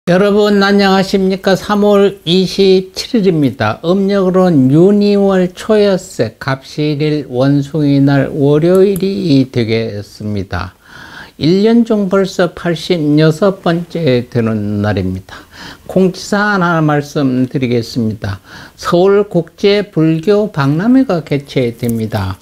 여러분 안녕하십니까? 3월 27일입니다. 음력으로는 윤이월 초여세 갑실일 원숭이날 월요일이 되겠습니다. 1년 중 벌써 86번째 되는 날입니다. 공지사항 하나 말씀드리겠습니다. 서울국제불교 박람회가 개최됩니다.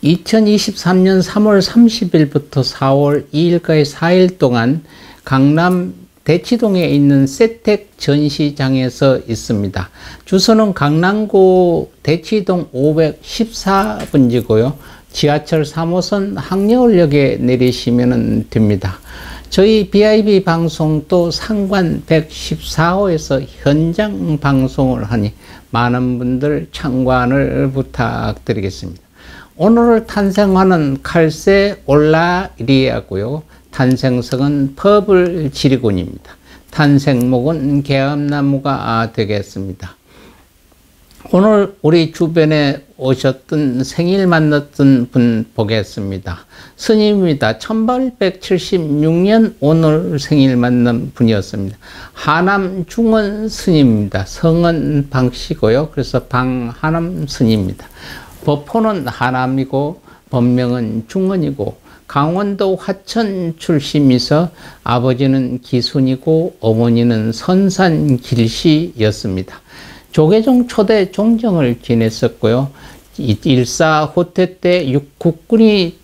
2023년 3월 30일부터 4월 2일까지 4일 동안 강남 대치동에 있는 세택 전시장에서 있습니다. 주소는 강남구 대치동 514번지고요. 지하철 3호선 항려울역에 내리시면 됩니다. 저희 BIB 방송도 상관 114호에서 현장 방송을 하니 많은 분들 참관을 부탁드리겠습니다. 오늘 탄생하는 칼세 올라리아고요. 탄생석은 퍼블 지리곤입니다. 탄생목은 개암나무가 되겠습니다. 오늘 우리 주변에 오셨던 생일 만났던 분 보겠습니다. 스님입니다. 1876년 오늘 생일 만난 분이었습니다. 하남 중원 스님입니다. 성은 방씨고요. 그래서 방하남 스님입니다. 법호는 하남이고 법명은 중원이고 강원도 화천 출신이서 아버지는 기순이고 어머니는 선산길씨였습니다. 조계종 초대 종정을 지냈었고요. 일사후퇴 때 국군이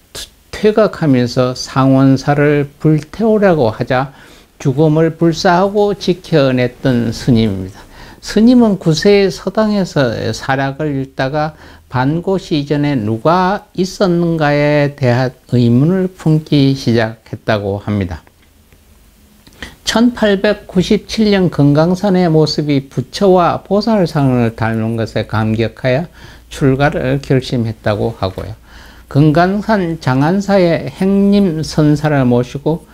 퇴각하면서 상원사를 불태우려고 하자 죽음을 불사하고 지켜냈던 스님입니다. 스님은 9세의 서당에서 사략을 읽다가 반고시 이전에 누가 있었는가에 대한 의문을 품기 시작했다고 합니다. 1897년 금강산의 모습이 부처와 보살상을 닮은 것에 감격하여 출가를 결심했다고 하고요. 금강산 장안사의 행림 선사를 모시고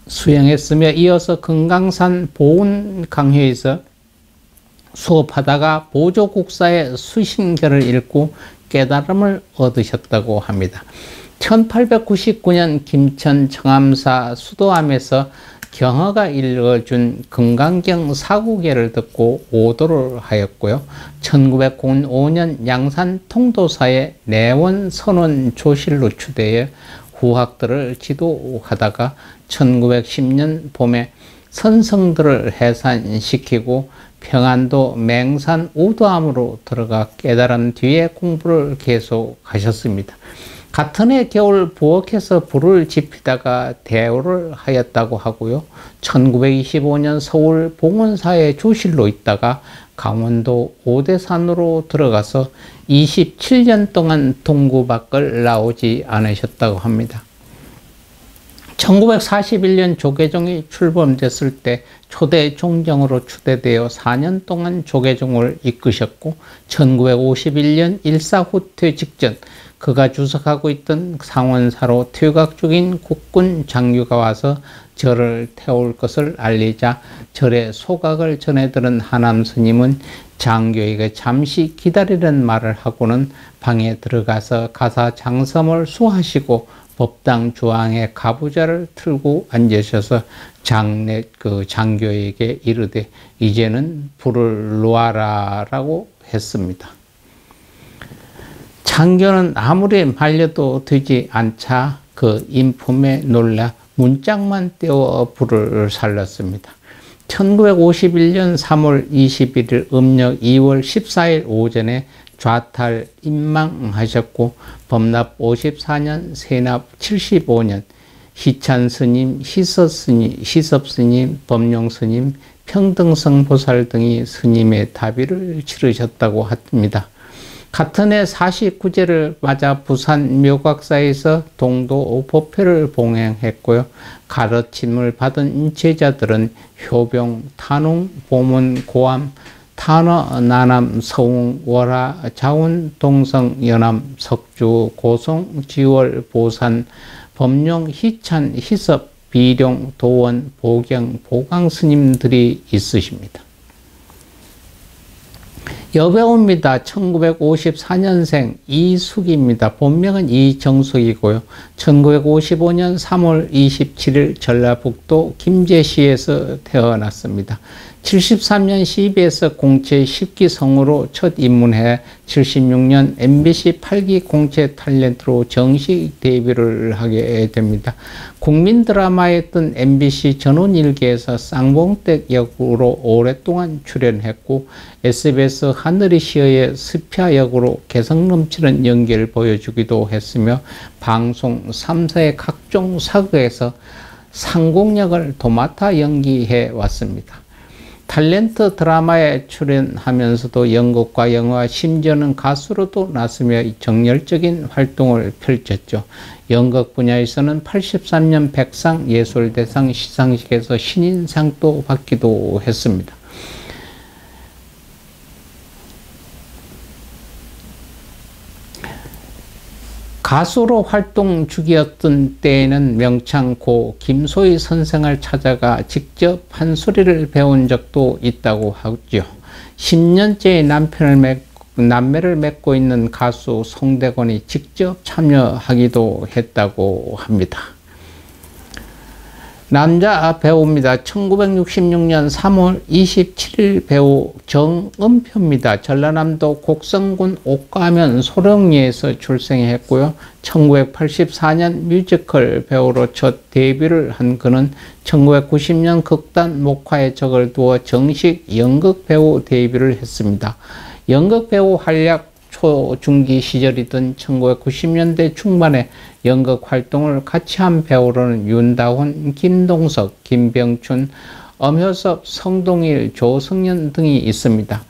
수행했으며 이어서 금강산 보훈 강회에서 수업하다가 보조국사의 수신결을 읽고 깨달음을 얻으셨다고 합니다. 1899년 김천 청암사 수도암에서 경허가 읽어준 금강경 사구계를 듣고 오도를 하였고요. 1905년 양산 통도사의 내원 선원 조실로 추대해 후학들을 지도하다가 1910년 봄에 선성들을 해산시키고 평안도 맹산 우도암으로 들어가 깨달은 뒤에 공부를 계속하셨습니다. 같은 해 겨울 부엌에서 불을 지피다가 대오를 하였다고 하고요. 1925년 서울 봉원사의 조실로 있다가 강원도 오대산으로 들어가서 27년 동안 동구 밖을 나오지 않으셨다고 합니다. 1941년 조계종이 출범됐을 때 초대 종정으로 추대되어 4년 동안 조계종을 이끄셨고 1951년 일사후퇴 직전 그가 주석하고 있던 상원사로 퇴각 중인 국군 장교가 와서 절을 태울 것을 알리자 절의 소각을 전해들은 하남 스님은 장교에게 잠시 기다리는 말을 하고는 방에 들어가서 가사 장섬을 수하시고 법당 주황에 가부좌를 틀고 앉으셔서 장교에게 이르되 이제는 불을 놓아라 라고 했습니다. 장교는 아무리 말려도 되지 않자 그 인품에 놀라 문짝만 떼어 불을 살렸습니다. 1951년 3월 21일 음력 2월 14일 오전에 좌탈 임망하셨고 범납 54년 세납 75년 희찬스님, 희섭스님, 법룡스님, 평등성 보살 등이 스님의 다비를 치르셨다고 합니다. 같은 해 49제를 맞아 부산 묘각사에서 동도 법회를 봉행했고요. 가르침을 받은 제자들은 효병, 탄웅, 보문, 고암, 탄어, 나남, 서웅, 월하, 자운, 동성, 연암, 석주, 고송, 지월, 보산, 법룡, 희찬, 희섭, 비룡, 도원, 보경, 보강 스님들이 있으십니다. 여배우입니다. 1954년생 이숙입니다. 본명은 이정숙이고요. 1955년 3월 27일 전라북도 김제시에서 태어났습니다. 73년 CBS 공채 10기 성우로 첫 입문해 76년 MBC 8기 공채 탤런트로 정식 데뷔를 하게 됩니다. 국민 드라마였던 MBC 전원일기에서 쌍봉댁 역으로 오랫동안 출연했고 SBS 하늘이 시어의 스피아 역으로 개성 넘치는 연기를 보여주기도 했으며 방송 3사의 각종 사극에서 상공역을 도맡아 연기해 왔습니다. 탤런트 드라마에 출연하면서도 연극과 영화, 심지어는 가수로도 나서며 정열적인 활동을 펼쳤죠. 연극 분야에서는 83년 백상 예술대상 시상식에서 신인상도 받기도 했습니다. 가수로 활동 중이었던 때에는 명창고 김소희 선생을 찾아가 직접 판소리를 배운 적도 있다고 하죠. 10년째 남매를 맺고 있는 가수 송대건이 직접 참여하기도 했다고 합니다. 남자 배우입니다. 1966년 3월 27일 배우 정은표입니다. 전라남도 곡성군 옥가면 소령리에서 출생했고요. 1984년 뮤지컬 배우로 첫 데뷔를 한 그는 1990년 극단 목화에 적을 두어 정식 연극 배우 데뷔를 했습니다. 연극 배우 활약 초중기 시절이던 1990년대 중반에 연극 활동을 같이 한 배우로는 윤다훈, 김동석, 김병춘, 엄효섭, 성동일, 조성년 등이 있습니다.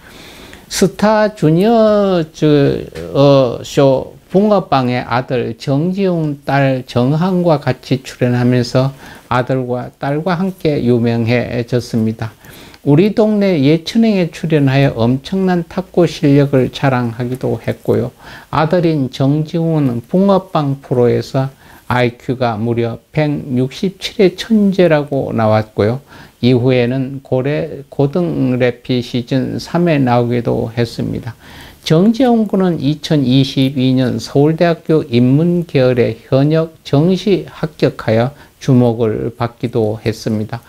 스타 주니어 쇼 붕어빵의 아들 정지웅, 딸 정한과 같이 출연하면서 아들과 딸과 함께 유명해졌습니다. 우리 동네 예천행에 출연하여 엄청난 탁구 실력을 자랑하기도 했고요. 아들인 정지웅은 붕어빵 프로에서 IQ가 무려 167의 천재라고 나왔고요. 이후에는 고등 래피 시즌 3에 나오기도 했습니다. 정지웅 군은 2022년 서울대학교 인문계열에 현역 정시 합격하여 주목을 받기도 했습니다.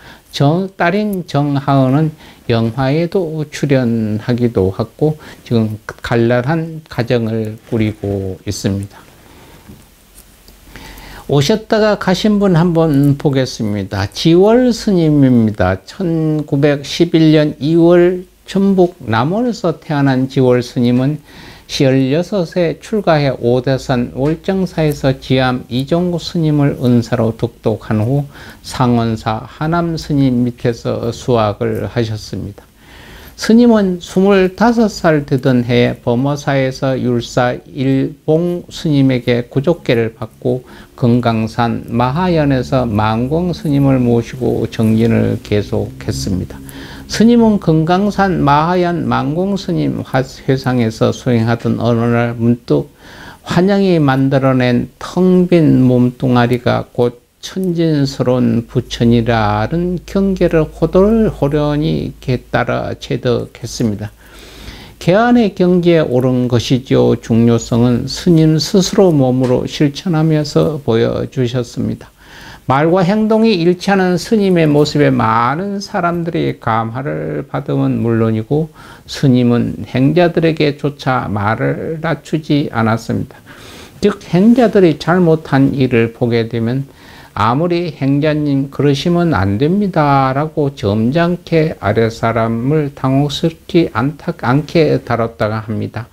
딸인 정하은은 영화에도 출연하기도 하고 지금 갈랄한 가정을 꾸리고 있습니다. 오셨다가 가신 분 한번 보겠습니다. 지월 스님입니다. 1911년 2월 전북 남원에서 태어난 지월 스님은 16세 출가해 오대산 월정사에서 지암 이종구 스님을 은사로 득독한 후 상원사 하남 스님 밑에서 수학을 하셨습니다. 스님은 25살 되던 해에 범어사에서 율사 일봉 스님에게 구족계를 받고 금강산 마하연에서 만공 스님을 모시고 정진을 계속했습니다. 스님은 금강산 마하연 만공 스님 회상에서 수행하던 어느 날 문득 환영이 만들어낸 텅 빈 몸뚱아리가 곧 천진스러운 부처니라는 경계를 호련히 깨달아 체득했습니다. 개안의 경지에 오른 것이죠. 중요성은 스님 스스로 몸으로 실천하면서 보여주셨습니다. 말과 행동이 일치하는 스님의 모습에 많은 사람들이 감화를 받으면 물론이고 스님은 행자들에게조차 말을 낮추지 않았습니다. 즉 행자들이 잘못한 일을 보게 되면 아무리 행자님 그러시면 안 됩니다 라고 점잖게 아랫사람을 당혹스럽지 않게 다뤘다가 합니다.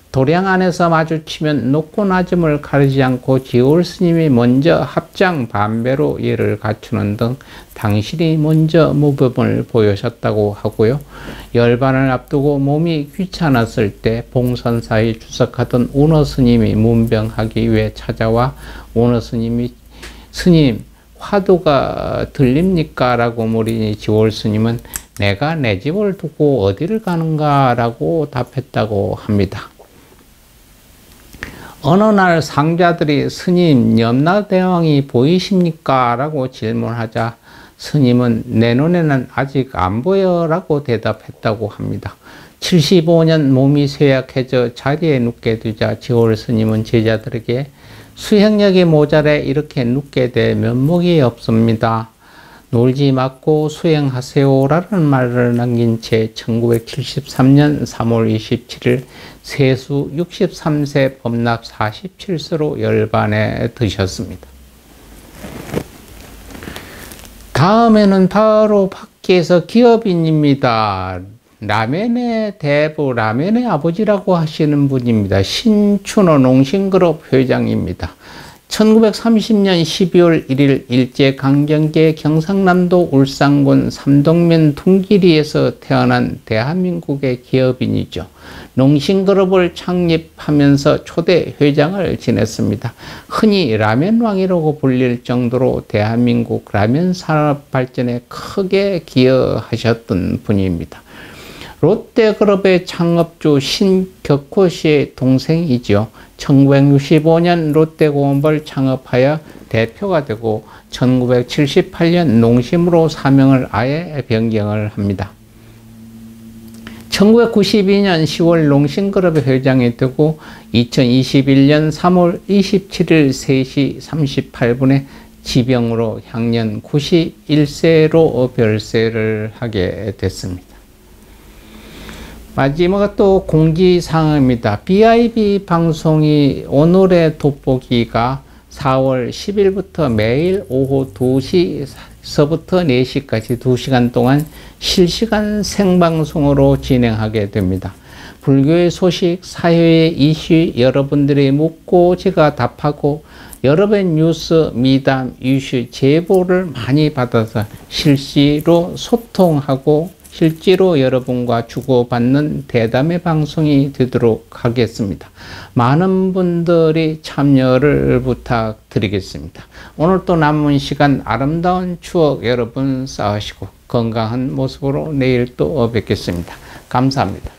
도량 안에서 마주치면 높고 낮음을 가리지 않고 지월 스님이 먼저 합장 반배로 예를 갖추는 등 당신이 먼저 모범을 보여셨다고 하고요. 열반을 앞두고 몸이 귀찮았을 때 봉선사에 주석하던 운어 스님이 문병하기 위해 찾아와 운어 스님이 스님 화두가 들립니까? 라고 물으니 지월 스님은 내가 내 집을 두고 어디를 가는가? 라고 답했다고 합니다. 어느 날 상자들이 스님 염라대왕이 보이십니까? 라고 질문하자 스님은 내 눈에는 아직 안 보여 라고 대답했다고 합니다. 75년 몸이 쇠약해져 자리에 눕게 되자 지올 스님은 제자들에게 수행력이 모자래 이렇게 눕게 돼 면목이 없습니다. 놀지 말고 수행하세요라는 말을 남긴 채 1973년 3월 27일 세수 63세 범납 47세로 열반에 드셨습니다. 다음에는 바로 밖에서 기업인입니다. 라멘의 대부, 라멘의 아버지라고 하시는 분입니다. 신춘호 농신그룹 회장입니다. 1930년 12월 1일 일제강점기에 경상남도 울산군 삼동면 둥기리에서 태어난 대한민국의 기업인이죠. 농신그룹을 창립하면서 초대 회장을 지냈습니다. 흔히 라면왕이라고 불릴 정도로 대한민국 라면 산업 발전에 크게 기여하셨던 분입니다. 롯데그룹의 창업주 신격호 씨의 동생이죠. 1965년 롯데공업을 창업하여 대표가 되고 1978년 농심으로 사명을 아예 변경을 합니다. 1992년 10월 농신그룹의 회장이 되고 2021년 3월 27일 3시 38분에 지병으로 향년 91세로 별세를 하게 됐습니다. 마지막으로 또 공지사항입니다. BIB 방송이 오늘의 돋보기가 4월 10일부터 매일 오후 2시서부터 4시까지 2시간 동안 실시간 생방송으로 진행하게 됩니다. 불교의 소식, 사회의 이슈, 여러분들이 묻고 제가 답하고 여러분의 뉴스, 미담, 이슈, 제보를 많이 받아서 실시로 소통하고 실제로 여러분과 주고받는 대담의 방송이 되도록 하겠습니다. 많은 분들이 참여를 부탁드리겠습니다. 오늘 또 남은 시간 아름다운 추억 여러분 쌓으시고 건강한 모습으로 내일 또 뵙겠습니다. 감사합니다.